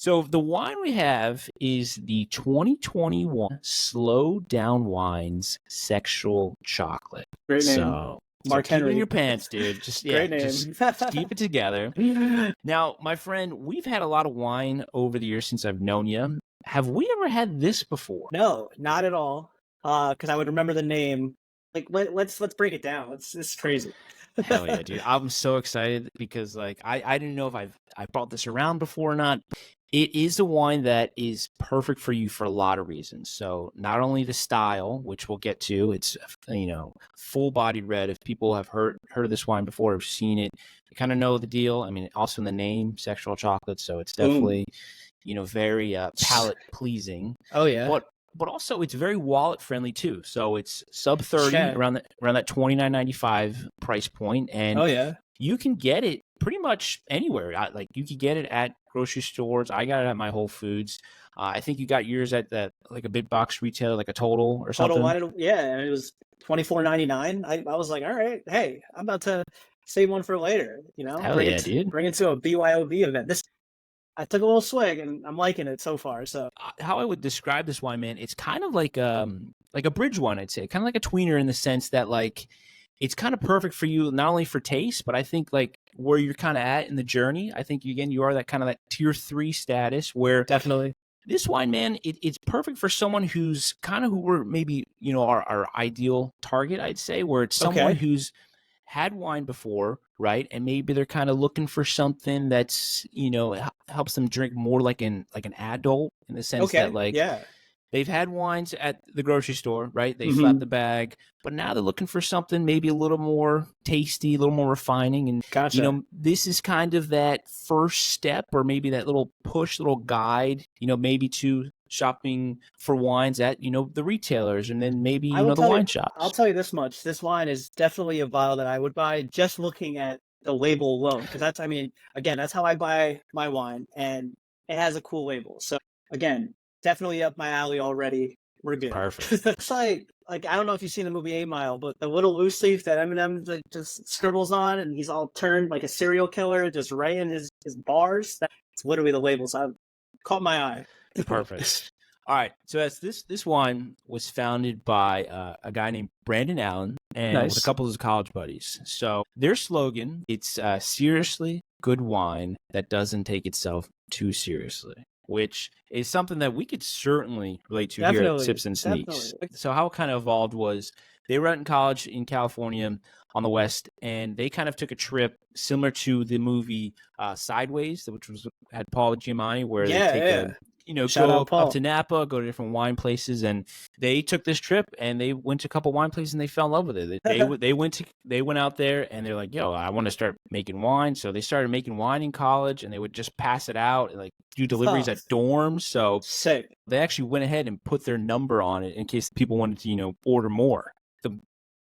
So the wine we have is the 2021 Slow Down Wines Sexual Chocolate. Great name. So Mark keep it in Henry. your pants, dude. Just Great name. just keep it together. Now, my friend, we've had a lot of wine over the years since I've known you. Have we ever had this before? No, not at all. Because I would remember the name. Like, let's break it down. This is crazy. Hell yeah, dude. I'm so excited because like I didn't know if I brought this around before or not. It is a wine that is perfect for you for a lot of reasons. So not only the style, which we'll get to, it's full-bodied red. If people have heard of this wine before, have seen it, you kind of know the deal. I mean, also in the name, sexual chocolate, so it's definitely very palate pleasing. Oh yeah. But also it's very wallet friendly too. So it's sub 30 around that $29.95 price point, and you can get it pretty much anywhere. Like you could get it at grocery stores. I got it at my Whole Foods. I think you got yours at that like a big box retailer, like a Total or something. Yeah, it was $24.99. I was like, all right, hey, I'm about to save one for later. Hell yeah, dude. Bring it to a BYOB event. I took a little swig and I'm liking it so far. So how I would describe this wine, man, it's kind of like a bridge wine, I'd say, kind of like a tweener in the sense that like it's kind of perfect for you, not only for taste, but I think like where you're kind of at in the journey. I think you are that kind of that tier 3 status where definitely this wine, man, it's perfect for someone who's kind of who we're maybe, our ideal target, I'd say, where it's someone who's had wine before, right? And maybe they're kind of looking for something that's, helps them drink more like an adult in the sense that like they've had wines at the grocery store, right? They flat the bag, but now they're looking for something maybe a little more tasty, a little more refining. And, this is kind of that first step or maybe that little push, little guide, maybe to shopping for wines at, the retailers and then maybe, the wine shops. I'll tell you this much. This wine is definitely a vial that I would buy just looking at the label alone. Because that's how I buy my wine, and it has a cool label. So again, definitely up my alley already. We're good. Perfect. It's like I don't know if you've seen the movie 8 Mile, but the little loose leaf that Eminem like, just scribbles on, and he's all turned like a serial killer, just writing his bars. That's literally the labels. I've caught my eye. Perfect. All right. So this wine was founded by a guy named Brandon Allen and with a couple of his college buddies. So their slogan, it's seriously good wine that doesn't take itself too seriously, which is something that we could certainly relate to here at Sips and Sneaks. So how it kind of evolved was they were out in college in California on the West, and they kind of took a trip similar to the movie Sideways, which had Paul Giamatti, where they take go up to Napa, go to different wine places, and they took this trip and they went to a couple wine places and they fell in love with it. They went out there and they're like, yo, I want to start making wine. So they started making wine in college, and they would just pass it out and like do deliveries at dorms. So sick. They actually went ahead and put their number on it in case people wanted to, order more.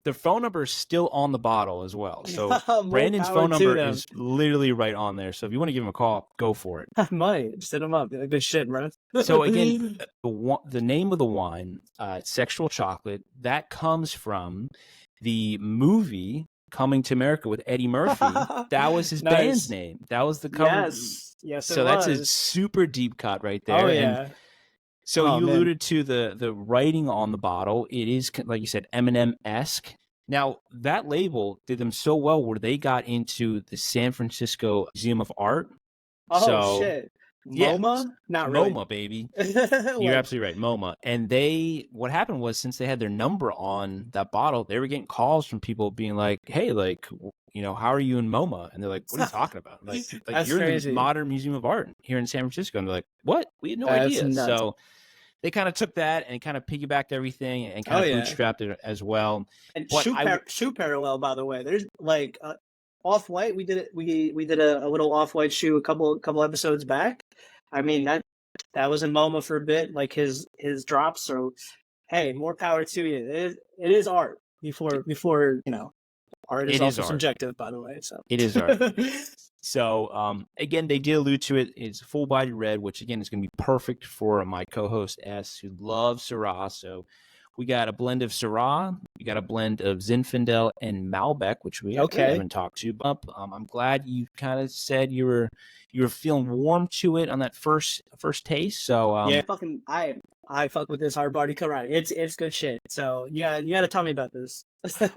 The phone number is still on the bottle as well. So Brandon's phone number is literally right on there. So if you want to give him a call, go for it. I might. Just hit him up. Like, good shit, bro. So again, the name of the wine, Sexual Chocolate, that comes from the movie Coming to America with Eddie Murphy. That was his band's name. That was the cover. Yes, so that's a super deep cut right there. Oh, yeah. And so you alluded to the writing on the bottle. It is, like you said, Eminem-esque. Now, that label did them so well where they got into the San Francisco Museum of Art. Shit. MoMA? Not really. MoMA, baby. You're absolutely right. MoMA. And what happened was, since they had their number on that bottle, they were getting calls from people being like, hey, like, how are you in MoMA? And they're like, what are you talking about? Like you're in the Modern Museum of Art here in San Francisco. And they're like, what? We had no idea. Nuts. So they kind of took that and kind of piggybacked everything and kind of bootstrapped it as well. And shoe parallel, by the way. There's like Off-White. We did it. We did a little Off-White shoe a couple episodes back. I mean that was in MoMA for a bit, like his drops. So hey, more power to you. It is art. Before art is also subjective, by the way. So it is art. So again, they did allude to it. It's full-bodied red, which again is going to be perfect for my co-host S, who loves Syrah. So We got a blend of Syrah. We got a blend of Zinfandel and Malbec, which we haven't talked to. I'm glad you kind of said you were feeling warm to it on that first taste. So yeah, I fuck with this hard body karate. It's good shit. So you gotta tell me about this.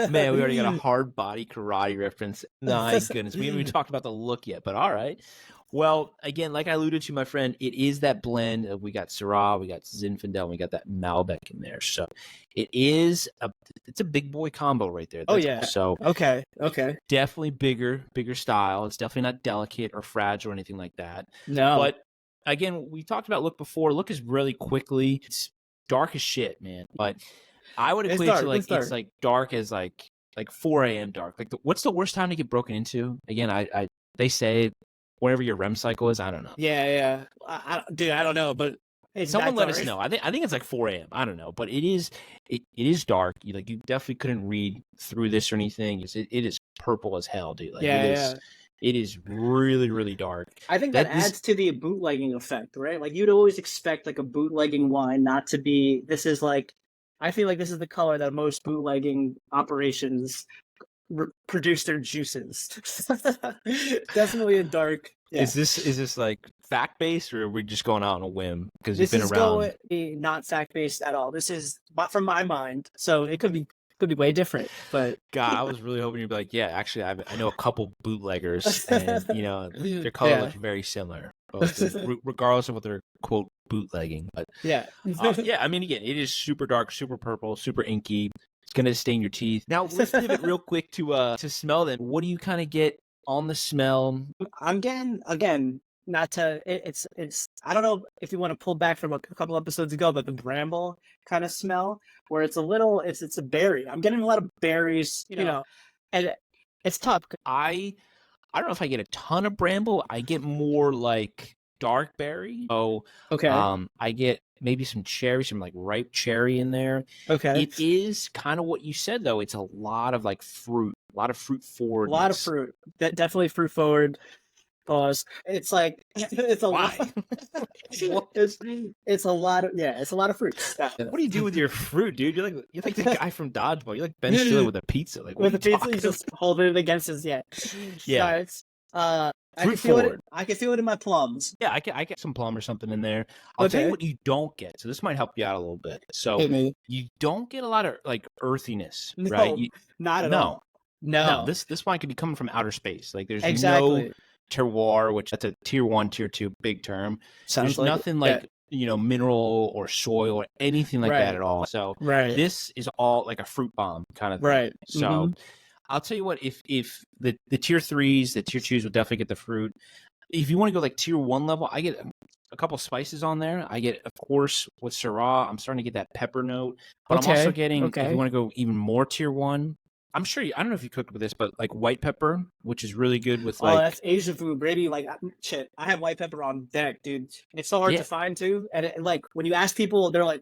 Man, we already got a hard body karate reference. My goodness, we haven't even talked about the look yet. But all right. Well, again, like I alluded to, my friend, it is that blend of we got Syrah, we got Zinfandel, and we got that Malbec in there. So it's a big boy combo right there. Oh yeah. So okay. Definitely bigger style. It's definitely not delicate or fragile or anything like that. No. But again, we talked about look before. Look is really quickly. It's dark as shit, man. But I would equate to like it's like dark as like 4 a.m. dark. Like what's the worst time to get broken into? Again, they say whenever your REM cycle is, I don't know. Yeah. Dude, I don't know, but someone let us know. I think it's like 4 a.m. I don't know, but it is dark. You definitely couldn't read through this or anything. It is purple as hell, dude. Like, it is really, really dark. I think that adds to the bootlegging effect, right? Like you'd always expect like a bootlegging wine not to be. This is like, I feel like this is the color that most bootlegging operations produce their juices. Definitely a dark. Yeah. Is this like fact based, or are we just going out on a whim because you've been around? Not fact based at all. This is from my mind, so it could be way different. But God, I was really hoping you'd be like, yeah, actually, I know a couple bootleggers, and their color looks very similar, regardless of what they're quote bootlegging. But yeah. I mean, again, it is super dark, super purple, super inky. It's gonna stain your teeth. Now let's pivot real quick to smell them. What do you kind of get on the smell? I'm getting, again, not to it's I don't know if you want to pull back from a couple episodes ago, but the bramble kind of smell where it's a little it's a berry. I'm getting a lot of berries, you know, and it's tough. I don't know if I get a ton of bramble. I get more like dark berry. Oh, okay. I get maybe some cherry, some like ripe cherry in there. Okay. It is kind of what you said though. It's a lot of like fruit, a lot of fruit forward. A lot of fruit. Definitely fruit forward. Pause. It's like it's a lot. It's a lot of it's a lot of fruit. What do you do with your fruit, dude? You're like the guy from Dodgeball. You're like Ben Stiller with a pizza. Like with a pizza, he's just holding it against his yeah. I can feel it. I can feel it in my plums. Yeah, I get some plum or something in there. I'll tell you what you don't get. So this might help you out a little bit. So you don't get a lot of like earthiness, right? Not at all. No. This wine could be coming from outer space. Like there's no terroir, which that's a tier 1, tier 2 big term. There's nothing like mineral or soil or anything like that at all. So this is all like a fruit bomb kind of thing. Right. So I'll tell you what, if the tier 3s, the tier 2s will definitely get the fruit. If you want to go like tier 1 level, I get a couple spices on there. I get, of course, with Syrah, I'm starting to get that pepper note. But I'm also getting, if you want to go even more tier 1, I'm sure I don't know if you cooked with this, but like white pepper, which is really good with like. Oh, that's Asian food, baby. Like shit, I have white pepper on deck, dude. It's so hard to find too, and like when you ask people, they're like,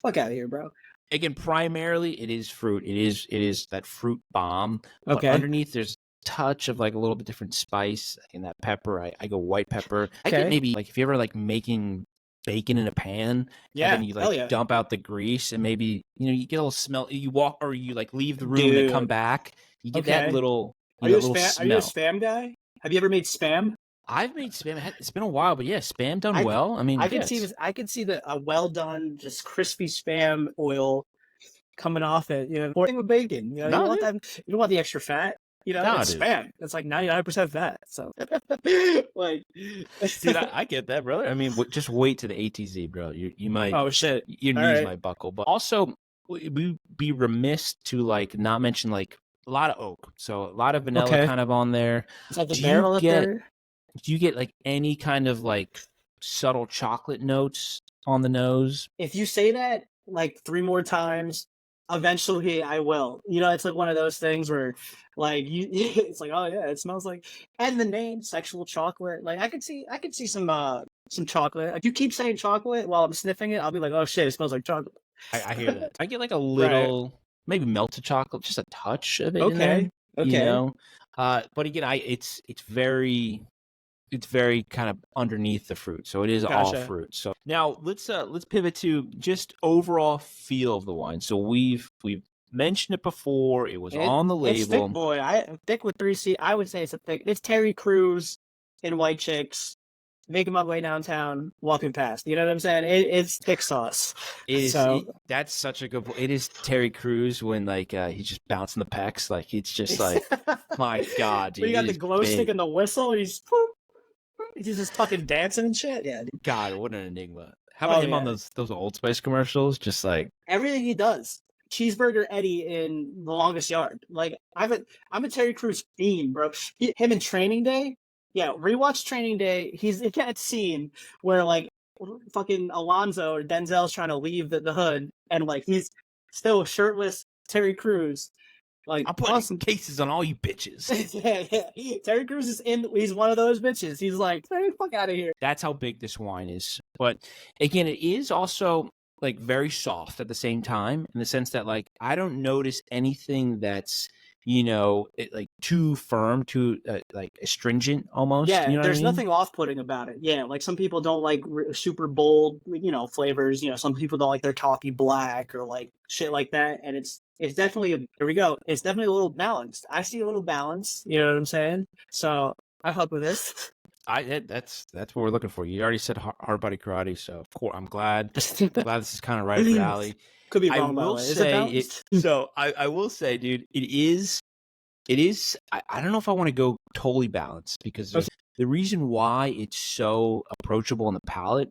"Fuck out of here, bro." Again, primarily it is fruit. It is that fruit bomb. But underneath there's a touch of like a little bit different spice in that pepper. I go white pepper. I get maybe like if you ever like making bacon in a pan, and then you like dump out the grease, and maybe you get a little smell. You walk or you like leave the room and come back. You get that little. Are you a spam guy? Have you ever made spam? I've made spam. It's been a while, but yeah, spam done well. I mean, I can see a well done, just crispy spam oil coming off it. Or with bacon. You don't want the extra fat. It's spam. It's like 99% fat. So, like, dude, I get that, brother. I mean, just wait to the ATZ, bro. You might. Oh shit, your knees might buckle. But also, we'd be remiss to like not mention like a lot of oak. So a lot of vanilla kind of on there. Is that the barrel up there? Do you get like any kind of like subtle chocolate notes on the nose? If you say that like 3 more times, eventually I will. It's like one of those things where like it's like, oh yeah, it smells like, and the name sexual chocolate. Like I could see some chocolate. If you keep saying chocolate while I'm sniffing it, I'll be like, oh shit, it smells like chocolate. I hear that. I get like a little maybe melted chocolate, just a touch of it in there. But again, it's very it's very kind of underneath the fruit, so it is all fruit. So now let's pivot to just overall feel of the wine. So we've mentioned it before. It was on the label. It's thick, boy. Thick with 3C. I would say it's a thick. It's Terry Crews in White Chicks, making my way downtown, walking past. You know what I'm saying? It's thick sauce. That's such a good. It is Terry Crews when like he's just bouncing the pecs. Like it's just like, my God, dude. You got the glow stick and the whistle. And he's just fucking dancing and shit. Yeah. Dude. God, what an enigma. How about him on those Old Spice commercials? Just like everything he does. Cheeseburger Eddie in The Longest Yard. Like I'm a Terry Crews fiend, bro. Him in Training Day. Yeah, rewatch Training Day. He's in that scene where like fucking Alonzo or Denzel's trying to leave the hood, and like he's still shirtless Terry Crews. Like I'm putting cases on all you bitches. yeah. Terry Crews is he's one of those bitches. He's like, hey, fuck out of here. That's how big this wine is. But again, it is also like very soft at the same time, in the sense that like I don't notice anything that's, you know, like too firm, too like astringent almost. Yeah, you know there's what I mean? nothing off-putting about it. Yeah, like some people don't like super bold, you know, flavors. You know, some people don't like their toffee black or like shit like that. And it's definitely here we go. It's definitely a little balanced. I see a little balance. You know what I'm saying? So I help with this. That's what we're looking for. You already said hard body karate, so of course I'm glad. this is kind of right up your alley. Could be wrong. I will say so. I will say, dude, it is. I don't know if I want to go totally balanced, because the reason why it's so approachable on the palate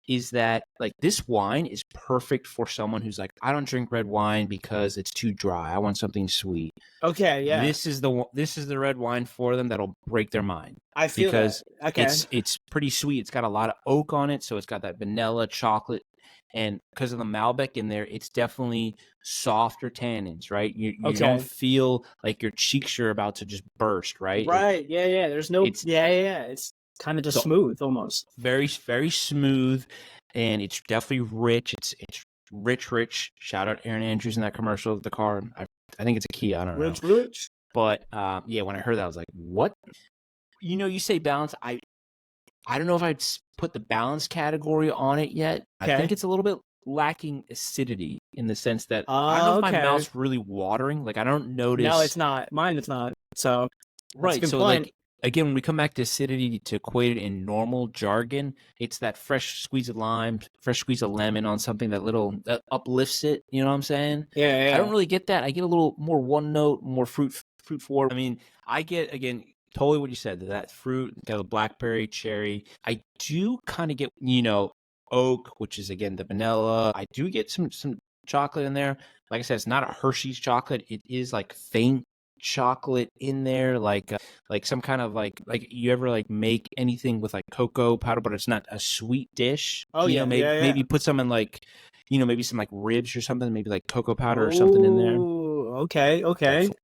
is that like this wine is perfect for someone who's like, I don't drink red wine because it's too dry. I want something sweet. Okay, yeah. This is the red wine for them that'll break their mind. I feel because that. Okay. It's pretty sweet. It's got a lot of oak on it, so it's got that vanilla, chocolate, and because of the Malbec in there, it's definitely softer tannins, right? You don't feel like your cheeks are about to just burst, right? Right. Yeah. There's no. It's kind of just smooth, almost. Very, very smooth, and it's definitely rich. It's rich. Shout out Aaron Andrews in that commercial of the car. I think it's a key. I don't know. Rich. But yeah, when I heard that, I was like, what? You know, you say balance. I don't know if I'd put the balance category on it yet. Okay. I think it's a little bit lacking acidity, in the sense that I don't know if my mouth's really watering. Like I don't notice. No, it's not. Mine, it's not. So right. So like again, when we come back to acidity, to equate it in normal jargon, it's that fresh squeeze of lime, fresh squeeze of lemon on something that uplifts it. You know what I'm saying? Yeah. I don't really get that. I get a little more one note, more fruit forward. I mean, I get, again, totally what you said, that fruit, got a blackberry, cherry. I do kind of get, you know, oak, which is again the vanilla. I do get some chocolate in there. Like I said, it's not a Hershey's chocolate. It is like faint chocolate in there, like some kind of like you ever like make anything with like cocoa powder, but it's not a sweet dish. Maybe put some in like, you know, maybe some like ribs or something, maybe like cocoa powder or something in there. Okay.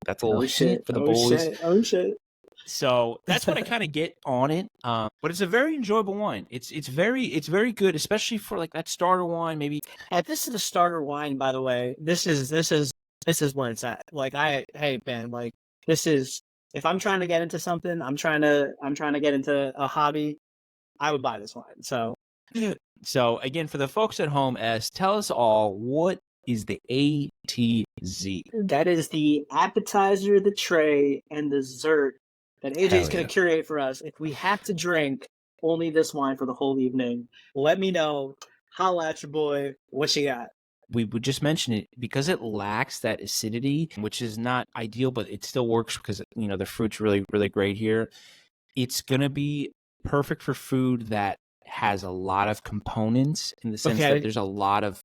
That's a little shit for the boys. Oh shit. So that's what I kind of get on it. But it's a very enjoyable wine. It's very good, especially for like that starter wine. Maybe this is a starter wine, by the way. This is where it's at. Like hey Ben, like this is, if I'm trying to get into something, I'm trying to get into a hobby, I would buy this wine. So again, for the folks at home, tell us all, what is the ATZ? That is the appetizer, the tray, and the dessert that AJ's going to curate for us. If we have to drink only this wine for the whole evening, let me know. Holla at your boy. What you got? We would just mention it because it lacks that acidity, which is not ideal, but it still works because, you know, the fruit's really, really great here. It's going to be perfect for food that has a lot of components, in the sense that there's a lot of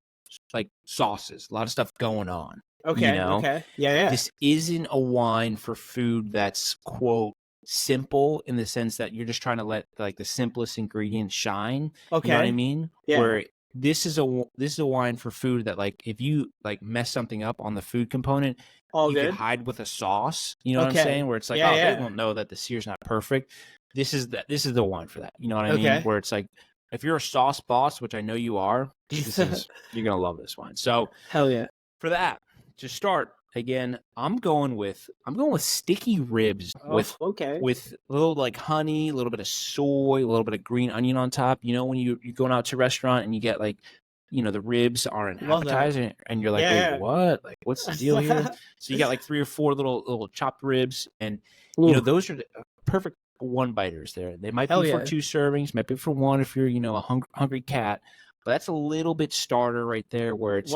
like sauces, a lot of stuff going on. Okay. You know? Okay. Yeah. This isn't a wine for food that's, quote, simple, in the sense that you're just trying to let like the simplest ingredients shine. Okay. You know what I mean? Yeah. Where this is a wine for food that, like, if you like mess something up on the food component, you can hide with a sauce. You know what I'm saying? Where it's like, they won't know that the sear's not perfect. This is the wine for that. You know what I mean? Where it's like, if you're a sauce boss, which I know you are, you're gonna love this wine. So hell yeah. For that, to start, again, I'm going with sticky ribs with with a little like honey, a little bit of soy, a little bit of green onion on top. You know, when you're going out to a restaurant and you get like, you know, the ribs are an appetizer and you're like, wait, what? Like, what's the deal here? So you got like 3 or 4 little chopped ribs, and you know, those are the perfect one biters there. They might be for 2 servings, might be for 1 if you're, you know, a hungry cat. But that's a little bit starter right there, where it's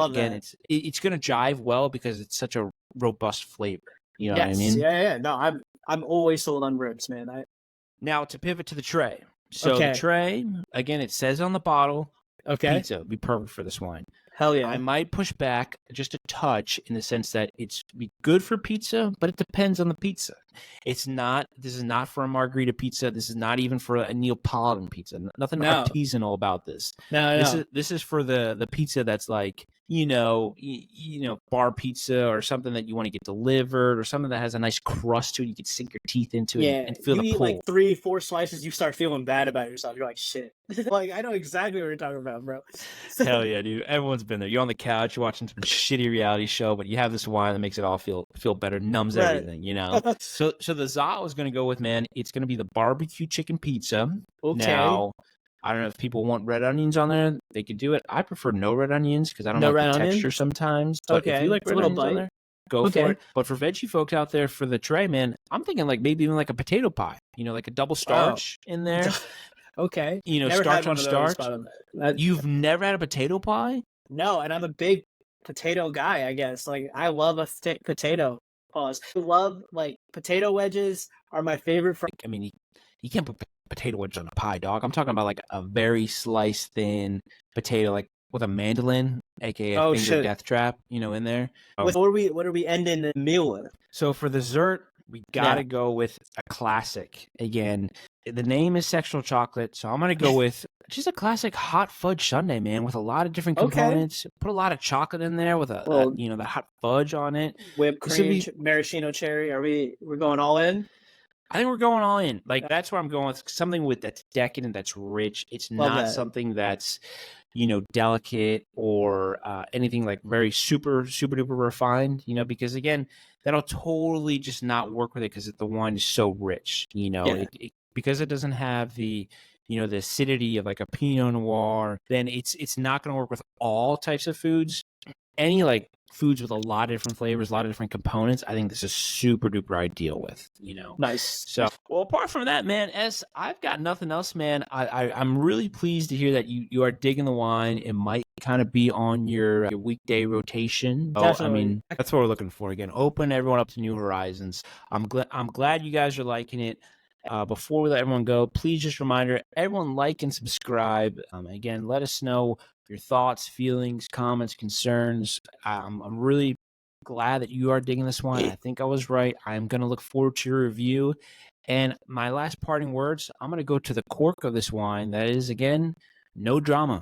it's going to jive well because it's such a robust flavor. You know what I mean? Yeah. No, I'm always sold on ribs, man. Now to pivot to the tray. So the tray, again, it says on the bottle, pizza would be perfect for this wine. Hell yeah. I might push back just a touch in the sense that it's be good for pizza, but it depends on the pizza. This is not for a margarita pizza. This is not even for a Neapolitan pizza. Nothing artisanal about this. This is for the pizza that's like, you know, bar pizza or something that you want to get delivered, or something that has a nice crust to it. You can sink your teeth into it and feel the pull. You eat like 3-4 slices, you start feeling bad about yourself. You're like, shit. Like, I know exactly what you're talking about, bro. Hell yeah, dude. Everyone's been there. You're on the couch, you're watching some shitty reality show, but you have this wine that makes it all feel better, numbs everything, you know? So the za I was going to go with, man, it's going to be the barbecue chicken pizza. Now, I don't know if people want red onions on there. They could do it. I prefer no red onions because I don't like the texture sometimes. But if you like red onions on there, go for it. But for veggie folks out there for the tray, man, I'm thinking like maybe even like a potato pie. You know, like a double starch in there. You know, starch on starch. You've never had a potato pie? No, and I'm a big potato guy, I guess. Like, I love a thick potato. I love, like, potato wedges are my favorite. I mean, you can't put potato wedges on a pie, dog. I'm talking about like a very sliced thin potato, like with a mandolin, aka a finger death trap, you know, in there. What are we ending the meal with? So for dessert, we gotta go with a classic. Again, the name is Sexual Chocolate, so I'm gonna go with just a classic hot fudge sundae, man, with a lot of different components. Put a lot of chocolate in there with you know, the hot fudge on it. Whipped cream, maraschino cherry. We're going all in? I think we're going all in. Like, that's where I'm going with something that's decadent, that's rich. It's not something that's, you know, delicate or anything like very super duper refined, you know, because again, that'll totally just not work with it because the wine is so rich, you know, because it doesn't have the, you know, the acidity of like a Pinot Noir, then it's not going to work with all types of foods. Any like foods with a lot of different flavors, a lot of different components, I think this is super duper ideal with, you know. Nice. So, well, apart from that, man, I've got nothing else, man. I'm really pleased to hear that you are digging the wine. It might kind of be on your weekday rotation. Definitely. I mean, that's what we're looking for. Again, open everyone up to new horizons. I'm glad you guys are liking it. Before we let everyone go, please just reminder everyone, like and subscribe. Again, let us know your thoughts, feelings, comments, concerns. I'm really glad that you are digging this wine. I think I was right. I'm going to look forward to your review. And my last parting words, I'm going to go to the cork of this wine. That is, again, no drama.